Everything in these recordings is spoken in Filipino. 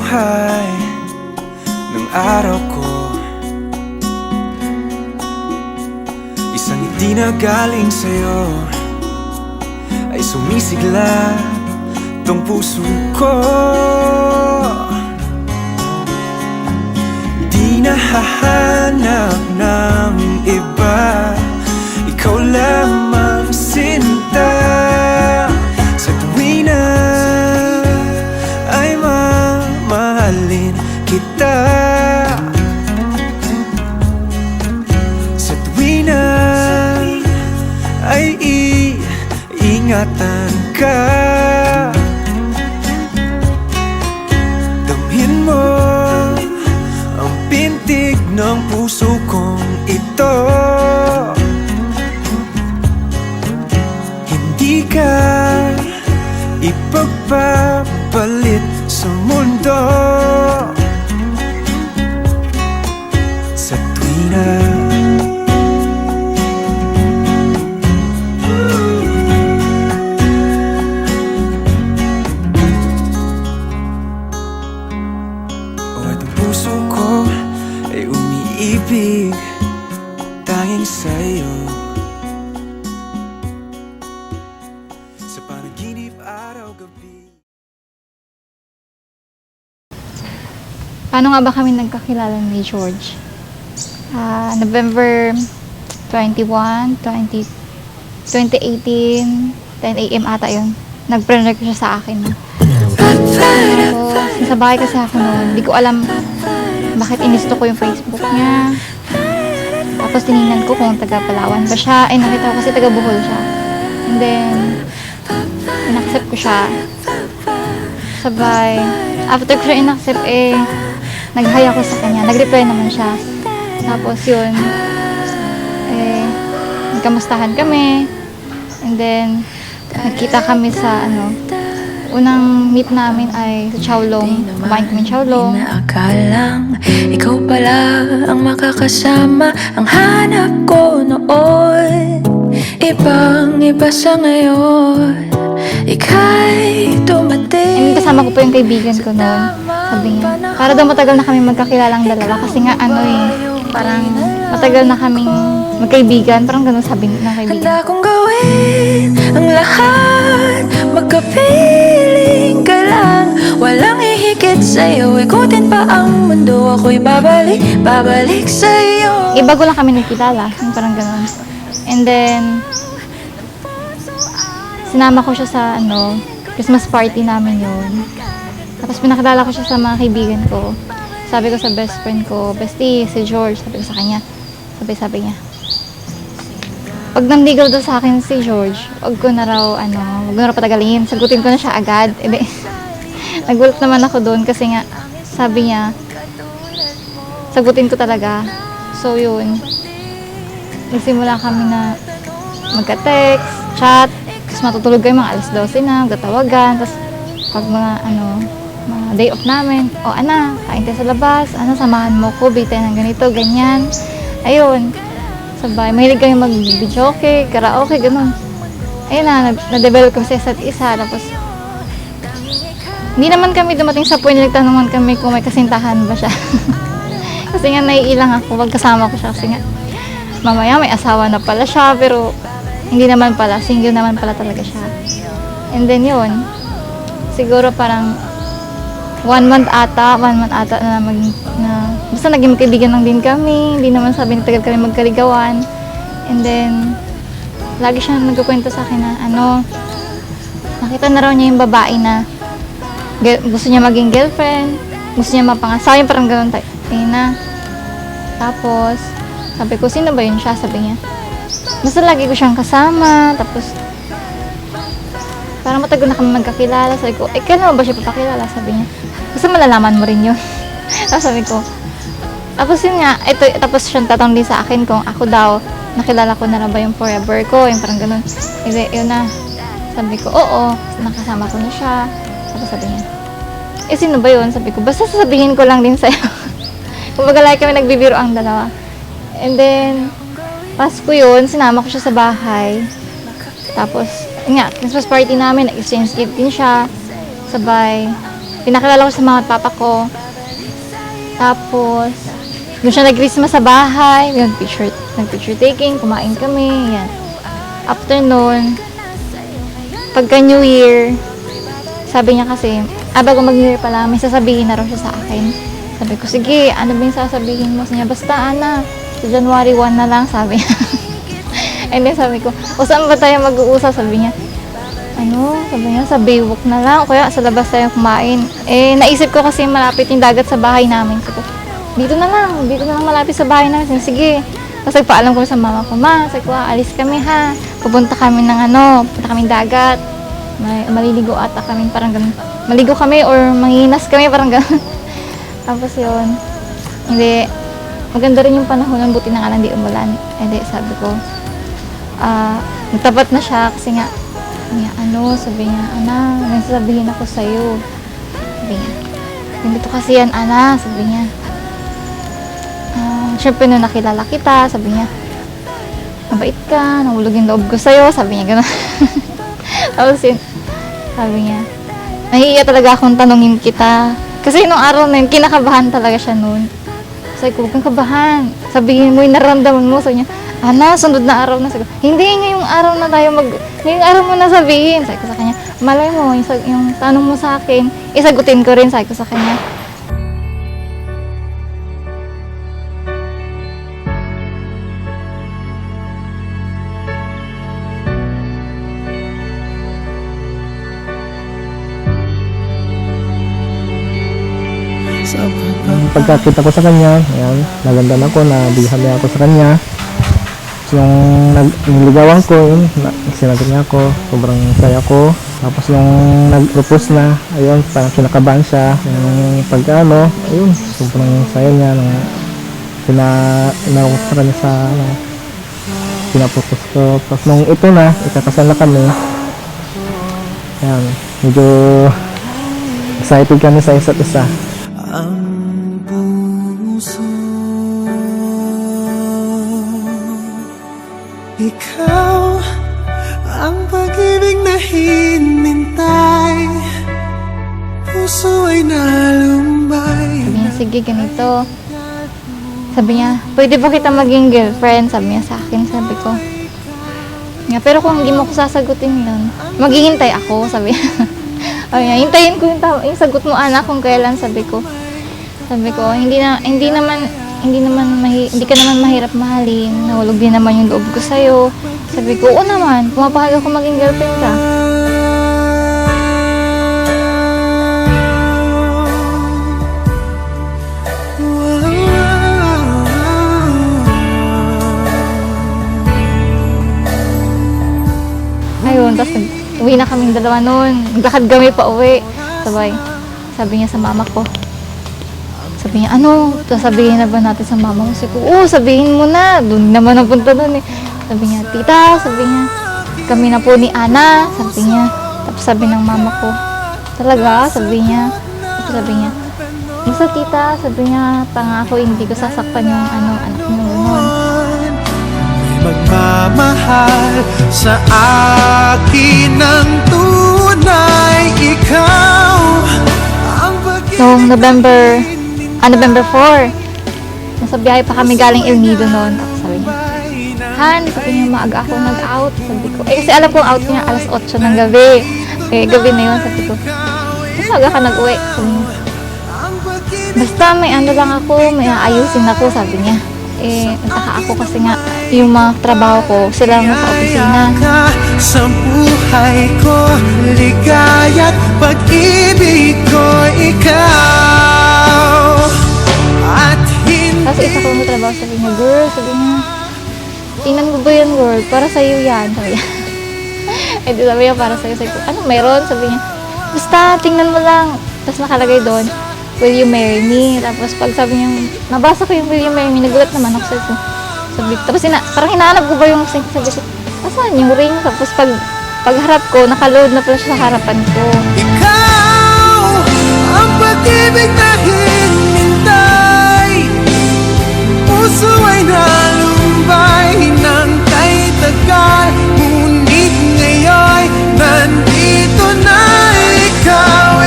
buhay ng araw ko, isang hindi na galing sa'yo ay sumisigla tong puso ko. Di na hahanap ng iba, ikaw lamang sinta. Sa tuwi na ay mamahalin kita, sa tuwi na ay iingatan ka. Damhin mo ang pintig ng puso kong ito, hindi ka ipagpapalit sa mundo. Sa tuwi na ang puso ko ay umiibig tanging sa'yo. Sa panaginip araw-gabi. Paano nga ba kami nagkakilala ni George? November 21, 2018, 10 AM ata yun. Nag-friend ko siya sa akin. Sa bahay kasi ako noon, hindi ko alam bakit inisto ko yung Facebook niya. Tapos tinignan ko kung taga Palawan ba siya. Nakita ko kasi taga Bohol siya. And then, in-accept ko siya. Sabay, after ko siya in-accept, nag-hi ako sa kanya. Nag-reply naman siya. Tapos yun, nagkamustahan kami. And then, nagkita kami sa unang meet namin ay sa Chowlong. Kumain kami Chowlong. Inaakalang ikaw pala ang makakasama. Ang hanap ko noon, ibang-iba sa ngayon. Ika'y dumating. And kasama ko po yung kaibigan ko noon. Sabi niya, para daw matagal na kami magkakilalang dalawa. Kasi nga parang matagal na kaming magkaibigan. Parang ganun sabi ng kaibigan. Handa kong gawin ang lahat, magkapiling ka lang. Walang ihigit sa'yo, ikutin pa ang mundo. Ako'y babalik sa'yo. Bago lang kami nagkilala, yung parang ganun. And then, sinama ko siya sa Christmas party namin yun. Tapos pinakilala ko siya sa mga kaibigan ko. Sabi ko sa best friend ko, bestie, si George. Sabi ko sa kanya, sabi niya, pag nandigaw daw sa akin si George, wag ko na raw patagalin. Sagutin ko na siya agad. Nagulat naman ako doon kasi nga, sabi niya, sagutin ko talaga. So yun, nagsimula kami na magka-text, chat, tapos matutulog kayo mga alas 12 na, magtatawagan, tapos pag mga mga day off namin, kain tayo sa labas, samahan mo ko, bitay ng ganito, ganyan. Ayun, sabay, mahilig kami mag-videoke, karaoke, ganun. Ayun na-develop kami sa isa't isa, tapos hindi naman kami dumating sa point na nagtanungan kami kung may kasintahan ba siya. Kasi nga naiilang ako, wag kasama ko siya, kasi nga mamaya may asawa na pala siya, pero hindi naman pala, single naman pala talaga siya. And then yun, siguro parang 1 month ata na basta naging magkaibigan lang din kami, hindi naman sabi na tagal kami magkaligawan. And then, lagi siya nagkukwento sa akin na nakita na raw niya yung babae na gusto niya maging girlfriend, gusto niya mapangasawa, yung parang gano'n tayo. Tapos, sabi ko, sino ba yun siya? Sabi niya, basta lagi ko siyang kasama, tapos parang matagal na kami magkakilala. Sabi ko, kailan mo ba siya papakilala? Sabi niya, basta malalaman mo rin yun. Tapos sabi ko, tapos yun nga, tapos siyang tatanong din sa akin kung ako daw, nakilala ko na ba yung forever ko, yung parang ganun. Yun na, sabi ko, oo, nakasama ko na siya. Tapos sabi niya, sino ba yun? Sabi ko, basta sasabihin ko lang din sa'yo. Kumbaga lagi kami nagbibiro ang dalawa. And then, Pasko yun, sinama ko siya sa bahay. Tapos, nga, Christmas party namin, nag-exchange gift din siya. Sabay, pinakilala ko sa mama at papa ko. Tapos, doon siya nag-Christmas sa bahay, nag-picture taking, kumain kami, yan. After nun, pagka New Year, sabi niya kasi, bago mag-New Year pala, may sasabihin na raw siya sa akin. Sabi ko, sige, ano ba yung sasabihin mo? Sabi niya, basta Ana, sa January 1 na lang, sabi niya. And then sabi ko, o saan ba tayo mag-uusap? Sabi niya, sabi niya, sa Baywalk na lang, o kaya sa labas tayo kumain. Naisip ko kasi malapit yung dagat sa bahay namin. Sabi ko, dito na lang malapit sa bahay namin. Sabi, sige. Tapos nagpaalam ko sa mama ko, ma, sabi ko, alis kami ha. Pupunta kami punta kami dagat. Maliligo ata kami, parang ganun. Maligo kami or manginas kami, parang ganun. Tapos yun, hindi, maganda rin yung panahon, buti na nga lang di umulan. Hindi, sabi ko, nagtapat na siya kasi nga, sabi niya, Ana, may sasabihin ako sa'yo. Sabi niya, ganito kasi yan, Ana, sabi niya. Siyempre, nung nakilala kita, sabi niya, mabait ka, nahulog yung loob ko sa'yo, sabi niya, gano'n. Tapos yun, sabi niya, nahihiya talaga akong tanungin kita. Kasi nung araw na yun, kinakabahan talaga siya noon. Sabi ko, huwag kang kabahan. Sabihin mo yung nararamdaman mo. Sabi niya, Ana, sunod na araw na. Sabi ko, hindi, ngayong araw na tayo ngayong araw mo na sabihin. Sabi ko sa kanya, malay mo, yung tanong mo sa akin, isagutin ko rin, sabi ko sa kanya. Pagkakita ko sa kanya, ayan, nalandan ako, nabihan niya ako sa kanya. So, yung niligawan ko, sinabi niya ako, sobrang saya ko. Tapos yung nag-propose na, ayun, parang kinakabahan siya. Yung ayun, sobrang saya niya. Pinako sa kanya sa, pinapropose ko. Tapos nung ito na, ikakasal na kami. Ayan, medyo excited kami sa isa't isa. Ang puso, ikaw ang pag-ibig na hinintay. Puso ay nalumbay. Sabi niya, sige, ganito. Sabi niya, pwede ba kita maging girlfriend? Sabi niya sa akin, sabi ko. Nga, pero kung hindi mo ko sasagutin yun, maghihintay ako, sabi niya. Sabi niya, hintayin ko yung sagot mo, anak, kung kailan, sabi ko. Sabi ko, hindi ka naman mahirap mahalin. Nahulog din naman yung loob ko sa'yo. Sabi ko, oo naman, pumapahal ako maging girlfriend ka. Ayun, tapos uwi na kaming dalawa noon. Naglakad kami pa uwi. Sabi niya sa mama ko. Sabi niya, sasabihin na ba natin sa mama ko? Sabi ko, oo, sabihin mo na. Doon naman ang punta doon eh. Sabi niya, tita, sabi niya, kami na po ni Ana, sabi niya. Tapos sabi ng mama ko, talaga, sabi niya. Tapos sabi niya, basta tita, sabi niya, pangako hindi ko sasaktan yung anak mo noon. Magmamahal sa akin ng tunay. Ikaw ang Noong November 4, nasa biyahe pa kami galing El Nido noon. Tapos sabi niya, Han, sabi niya, maaga ako nag-out. Sabi ko, kasi alam kong out niya alas 8 ng gabi. Gabi na yun, sabi ko, maaga ka nag-uwi. Sabi niya, basta may lang ako, may aayusin ako, sabi niya. Nagtaka ako kasi nga, yung mga trabaho ko, sila lang sa opisina. Sa buhay ko, ligaya't pag-ibig ko, ikaw. At hindi. Tapos isa ko trabaho, sabi niya, girl, sabi niya, tingnan mo ba yan, girl? Para sa'yo yan, sabi niya. Di sabi niya, para sa'yo. Sabi ko, ano meron? Sabi niya, basta, tingnan mo lang. Tapos nakalagay doon, will you marry me? Tapos pag sabi niya, nabasa ko yung will you marry me, nagulat naman ako sa tapos parang hinahanap ko ba yung sabi ko, asan yung ring? Tapos pagharap ko, nakaload na pala siya sa harapan ko. Ikaw ang pag-ibig na hinintay. Puso ay nalumbay ng kay tagal. Ngunit ngayon, nandito na ikaw.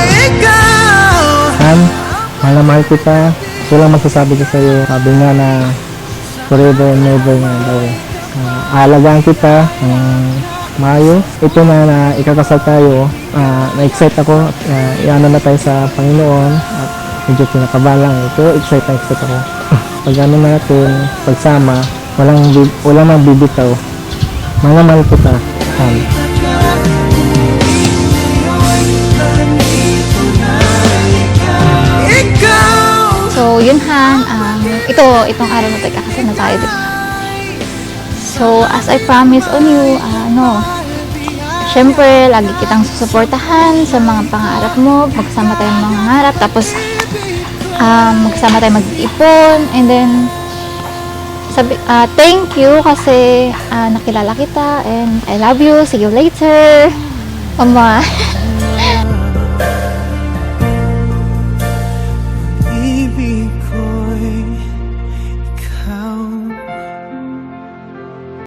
Mahal na mahal kita. Ito lang masasabi ko sa'yo. Sabi nga na forever and never nga daw eh. Aalagaan kita ng maayos. Ito na ikakasal tayo. Na-excite ako. Iano na tayo sa Panginoon. At medyo kinakabalang eh. Pero excite ako. Pag ano natin, pagsama, walang magbibitaw. Mahal na mahal kita. So, yun Han, itong araw na ito, kakasal na tayo, diba? So, as I promise on you, syempre, lagi kitang susuportahan sa mga pangarap mo, magsama tayong mangangarap, tapos, magsama tayong mag-ipon, and then, thank you kasi nakilala kita, and I love you, see you later, Mama. Ibig